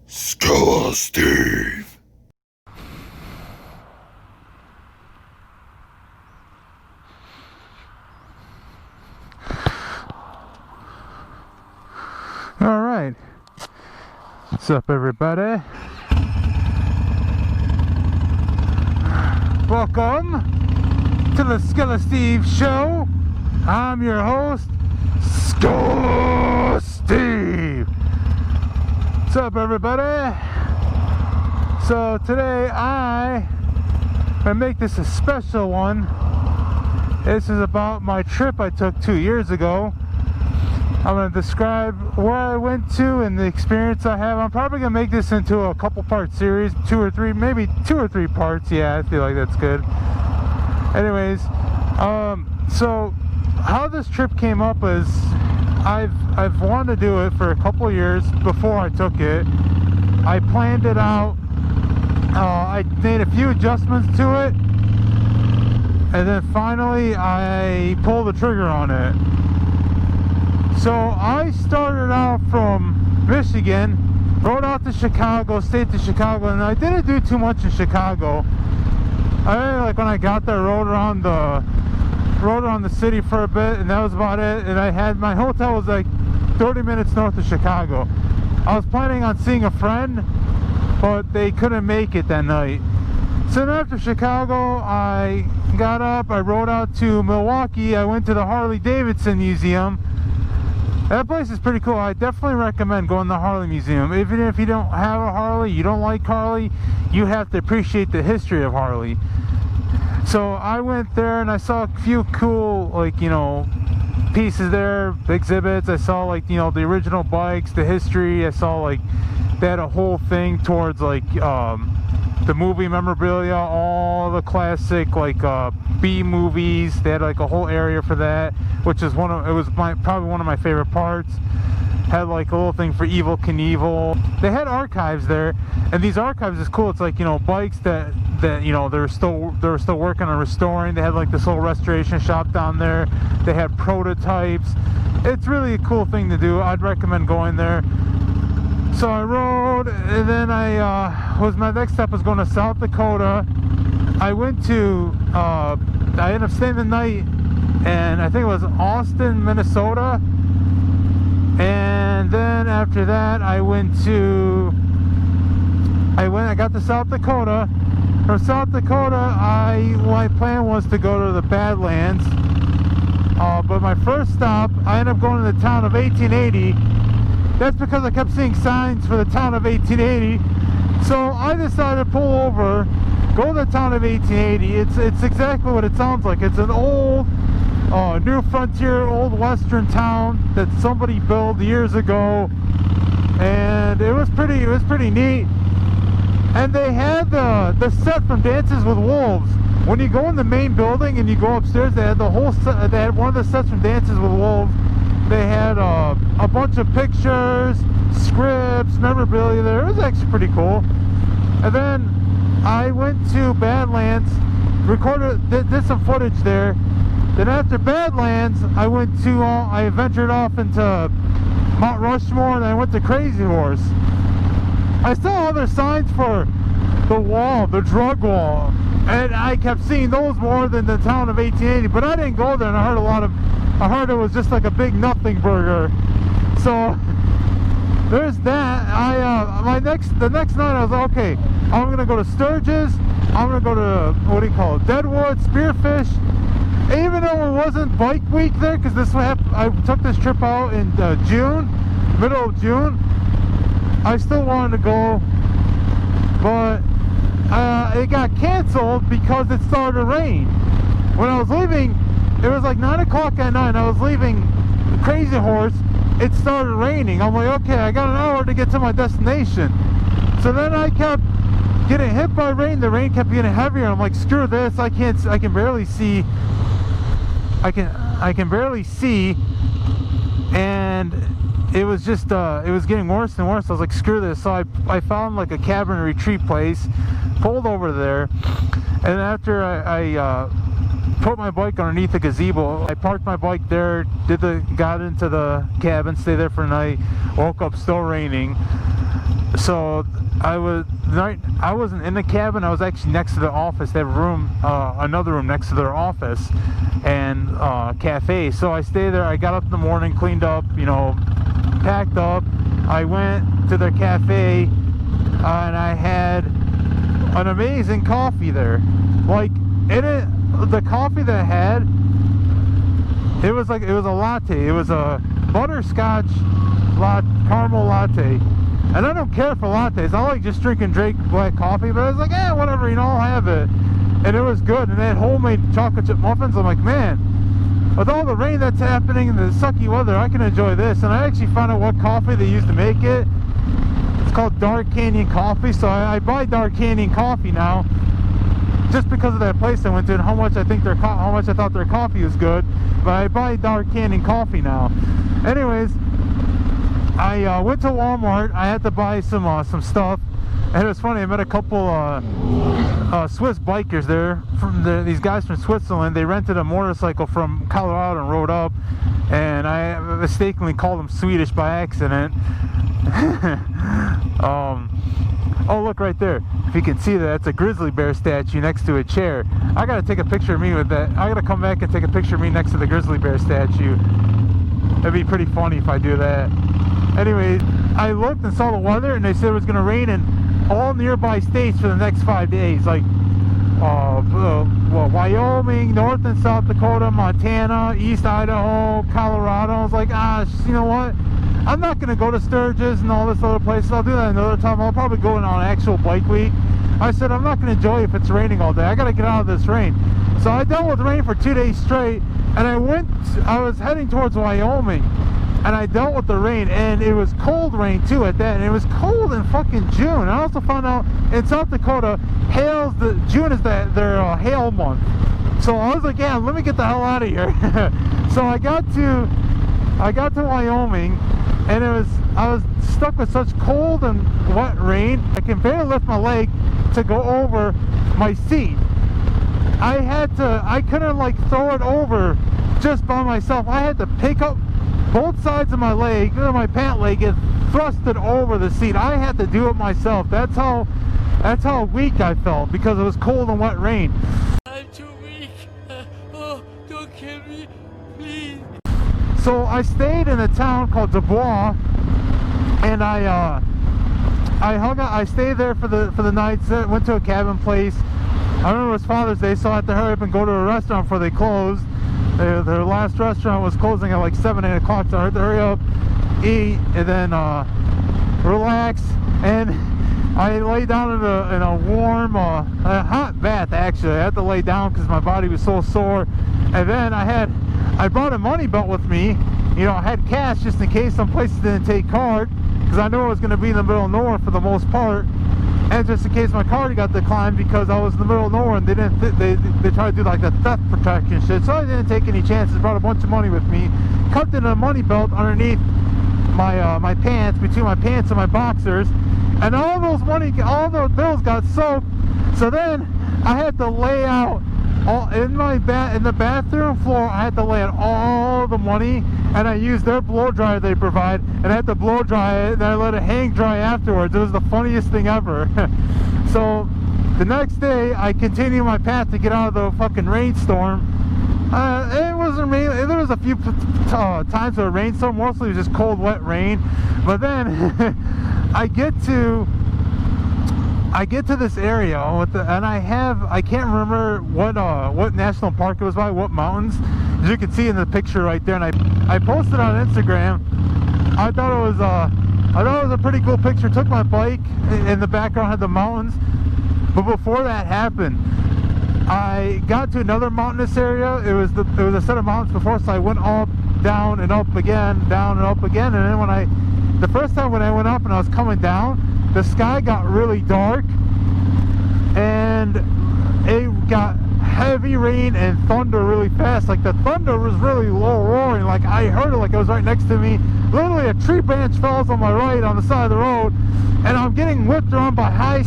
SkeleSteve. All right, what's up, everybody? Welcome to the SkeleSteve show. I'm your host, SkeleSteve. What's up, everybody? So today I'm gonna make this a special one. This is about my trip I took 2 years ago. I'm going to describe where I went to and the experience I have. I'm probably going to make this into a couple part series, maybe two or three parts. Yeah, I feel like that's good. Anyways, so how this trip came up is I've wanted to do it for a couple years before I took it. I planned it out. I made a few adjustments to it, and then finally I pulled the trigger on it. So I started out from Michigan, rode out to Chicago, stayed to Chicago, and I didn't do too much in Chicago. I really, like, when I got there, rode around the city for a bit, and that was about it. And my hotel was like 30 minutes north of Chicago. I was planning on seeing a friend, but they couldn't make it that night. So then after Chicago, I got up, I rode out to Milwaukee. I went to the Harley-Davidson Museum. That place is pretty cool. I definitely recommend going to the Harley Museum. Even if you don't have a Harley, you don't like Harley, you have to appreciate the history of Harley. So I went there and I saw a few cool, like, you know, pieces there, exhibits. I saw, like, you know, the original bikes, the history. I saw, like, they had a whole thing towards, like, the movie memorabilia, all the classic, like, B movies. They had like a whole area for that, which is probably one of my favorite parts. Had like a little thing for Evel Knievel. They had archives there, and these archives is cool. It's like, you know, bikes that you know they were still working on restoring. They had like this little restoration shop down there. They had prototypes. It's really a cool thing to do. I'd recommend going there. So I rode, and then my next step was going to South Dakota. I went to, I ended up staying the night, and I think it was Austin, Minnesota. And then after that, I got to South Dakota. From South Dakota, my plan was to go to the Badlands. But my first stop, I ended up going to the town of 1880. That's because I kept seeing signs for the town of 1880. So I decided to pull over, go to the town of 1880. It's exactly what it sounds like. It's an old, new frontier, old western town that somebody built years ago, and it was pretty neat. And they had the set from Dances with Wolves. When you go in the main building and you go upstairs, they had the whole set. They had one of the sets from Dances with Wolves. They had a bunch of pictures, scripts, memorabilia there. It was actually pretty cool. And then I went to Badlands, did some footage there. Then after Badlands, I ventured off into Mount Rushmore, and I went to Crazy Horse. I saw other signs for the wall, the drug wall, and I kept seeing those more than the town of 1880, but I didn't go there, and I heard it was just like a big nothing burger. So there's that. The next night I was like, okay, I'm gonna go to Sturgis. I'm gonna go to Deadwood, Spearfish. Even though it wasn't bike week there, because I took this trip out in middle of June. I still wanted to go, but it got canceled because it started to rain. When I was leaving, it was like 9 o'clock at night. I was leaving Crazy Horse. It started raining. I'm like, okay, I got an hour to get to my destination. So then I kept getting hit by rain. The rain kept getting heavier. I'm like, screw this. I can barely see. I can barely see. And it was just, it was getting worse and worse. I was like, screw this. So I found like a cabin retreat place, pulled over there. And after I put my bike underneath the gazebo, I parked my bike there, got into the cabin, stayed there for the night, woke up still raining. So I wasn't in the cabin. I was actually next to the office. They have a room, another room next to their office and cafe. So I stayed there. I got up in the morning, cleaned up, you know, packed up. I went to their cafe and I had an amazing coffee there. Like the coffee that I had, it was a latte. It was a butterscotch caramel latte. And I don't care for lattes. I like just drinking black coffee, but I was like, eh, whatever, you know, I'll have it. And it was good. And they had homemade chocolate chip muffins. I'm like, man, with all the rain that's happening and the sucky weather, I can enjoy this. And I actually found out what coffee they used to make it. It's called Dark Canyon Coffee. So I buy Dark Canyon coffee now, just because of that place I went to and how much I thought their coffee was good. But I buy Dark Canyon coffee now. Anyways, I went to Walmart. I had to buy some stuff, and it was funny. I met a couple Swiss bikers there. These guys from Switzerland. They rented a motorcycle from Colorado and rode up, and I mistakenly called them Swedish by accident. Oh, look right there. If you can see that, it's a grizzly bear statue next to a chair. I gotta take a picture of me with that. I gotta come back and take a picture of me next to the grizzly bear statue. That'd be pretty funny if I do that. Anyway, I looked and saw the weather, and they said it was going to rain in all nearby states for the next 5 days, like Wyoming, North and South Dakota, Montana, East Idaho, Colorado. I was like, you know what? I'm not going to go to Sturgis and all this other places. I'll do that another time. I'll probably go on an actual bike week. I said, I'm not going to enjoy if it's raining all day. I got to get out of this rain. So I dealt with rain for 2 days straight, and I was heading towards Wyoming. And I dealt with the rain, and it was cold rain too at that, and it was cold in fucking June. And I also found out in South Dakota, June is their hail month. So I was like, yeah, let me get the hell out of here. So I got to Wyoming, and I was stuck with such cold and wet rain. I can barely lift my leg to go over my seat. I couldn't like throw it over just by myself. I had to pick up both sides of my leg, my pant leg, and thrust it over the seat. I had to do it myself. That's how weak I felt, because it was cold and wet rain. I'm too weak. Oh, don't kill me, please. So I stayed in a town called Dubois, and I stayed there for the night. Went to a cabin place. I remember it was Father's Day, so I had to hurry up and go to a restaurant before they closed. Their last restaurant was closing at like 7, 8 o'clock, so I had to hurry up, eat, and then relax. And I lay down in a warm, hot bath. Actually, I had to lay down because my body was so sore. And then I brought a money belt with me. You know, I had cash just in case some places didn't take card, because I knew I was going to be in the middle of nowhere for the most part. And just in case my card got declined, because I was in the middle of nowhere and they tried to do like the theft protection shit. So I didn't take any chances. Brought a bunch of money with me, cupped in a money belt underneath my pants, between my pants and my boxers, and all those bills got soaked. So then I had to lay out in the bathroom floor. I had to lay out all the money, and I used their blow dryer they provide, and I had to blow dry it, and I let it hang dry afterwards. It was the funniest thing ever. So the next day I continued my path to get out of the fucking rainstorm. It wasn't rain. There was a few times of a rainstorm. Mostly it was just cold, wet rain. But then I get to this area and I can't remember what national park it was by, what mountains. As you can see in the picture right there, and I posted on Instagram. I thought it was a pretty cool picture. Took my bike, in the background had the mountains. But before that happened, I got to another mountainous area. It was a set of mountains before, so I went up, down, and up again, down and up again. And then the first time when I went up and I was coming down, the sky got really dark, and it got heavy rain and thunder really fast. Like the thunder was really low roaring. Like I heard it like it was right next to me. Literally a tree branch falls on my right on the side of the road, and I'm getting whipped around by high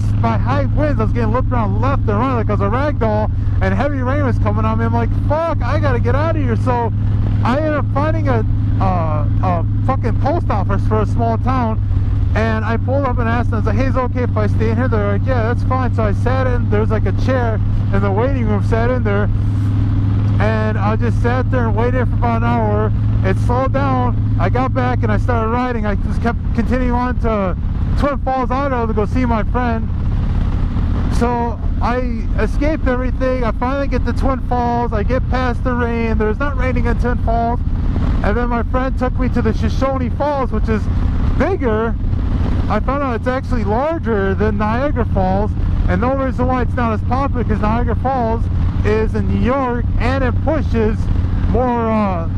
winds. I was getting whipped around left and right like I was a rag doll, and heavy rain was coming on me. I'm like, fuck, I gotta get out of here. So I ended up finding a fucking post office for a small town, And I pulled up and asked them, I was like, hey, is it okay if I stay in here? They're like, yeah, that's fine. So I sat in, there was like a chair in the waiting room, sat in there, and I just sat there and waited for about an hour. It slowed down, I got back and I started riding. I just kept continuing on to Twin Falls, Idaho to go see my friend. So I escaped everything. I finally get to Twin Falls, I get past the rain, there's not raining in Twin Falls, and then my friend took me to the Shoshone Falls, which is bigger. I found out it's actually larger than Niagara Falls, and the reason why it's not as popular because Niagara Falls is in New York and it pushes more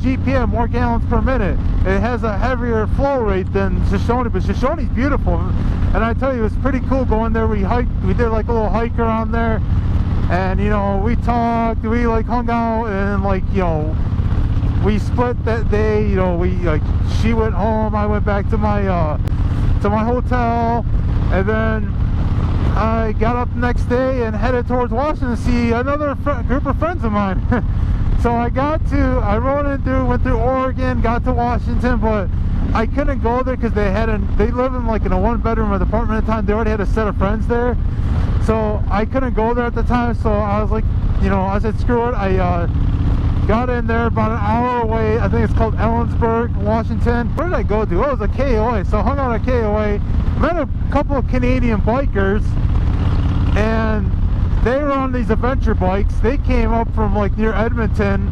GPM, more gallons per minute. It has a heavier flow rate than Shoshone, but Shoshone's beautiful, and I tell you, it's pretty cool going there. We hiked, we did like a little hike around there, and you know, we talked, we like hung out, and like, you know, we split that day. You know, we like, she went home, I went back to my hotel, and then I got up the next day and headed towards Washington to see another group of friends of mine. So I went through Oregon, got to Washington, but I couldn't go there because they live in like in a one-bedroom apartment at the time. They already had a set of friends there, so I couldn't go there at the time. So I was like, you know, I said screw it. I got in there about an hour away. I think it's called Ellensburg, Washington. Where did I go to? Oh, it was a KOA. So I hung out at KOA, met a couple of Canadian bikers, and they were on these adventure bikes. They came up from like near Edmonton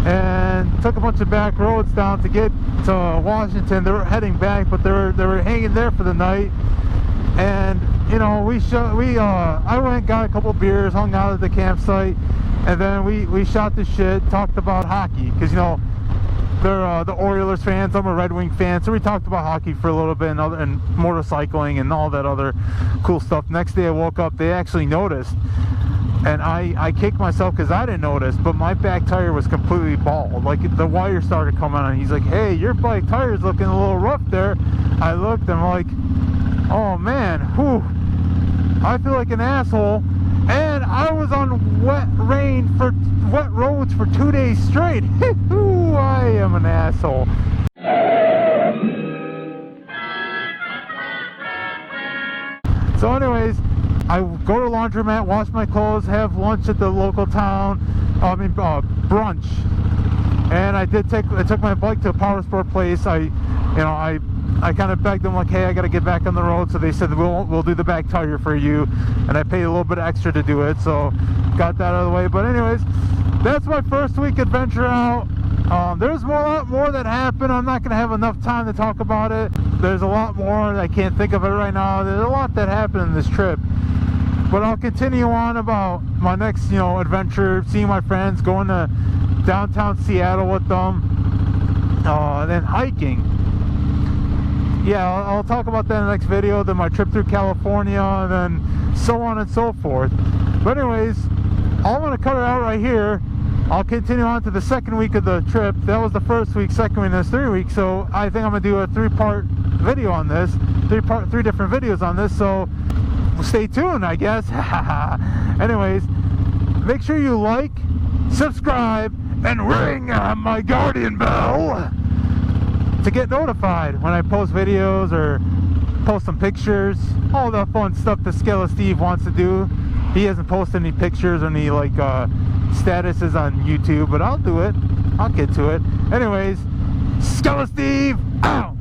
and took a bunch of back roads down to get to Washington. They were heading back, but they were hanging there for the night. And you know, I went and got a couple beers, hung out at the campsite, and then we shot the shit, talked about hockey, because you know, they're the Oilers fans, I'm a Red Wing fan, so we talked about hockey for a little bit, and motorcycling and all that other cool stuff. Next day I woke up, they actually noticed, and I kicked myself because I didn't notice, but my back tire was completely bald. Like the wire started coming on. He's like, hey, your bike tire's looking a little rough there. I looked, and I'm like, oh man, whew, I feel like an asshole. And I was on wet roads for 2 days straight. Ooh, I am an asshole. So anyways, I go to laundromat, wash my clothes, have lunch at the local town, brunch. And I took my bike to a power sport place. I kind of begged them like, hey, I got to get back on the road. So they said, we'll do the back tire for you. And I paid a little bit extra to do it. So got that out of the way. But anyways, that's my first week adventure out. There's a lot more that happened. I'm not going to have enough time to talk about it. There's a lot more. I can't think of it right now. There's a lot that happened in this trip. But I'll continue on about my next, you know, adventure, seeing my friends, going to downtown Seattle with them, and then hiking. Yeah, I'll talk about that in the next video, then my trip through California, and then so on and so forth. But anyways, I'm going to cut it out right here. I'll continue on to the second week of the trip. That was the first week, second week, and this 3 weeks. So I think I'm going to do a three-part video on this, three different videos on this. So stay tuned, I guess. Anyways, make sure you like, subscribe, and ring my guardian bell to get notified when I post videos or post some pictures, all the fun stuff that SkeleSteve wants to do. He hasn't posted any pictures or any like statuses on YouTube, but I'll do it. I'll get to it. Anyways, SkeleSteve out.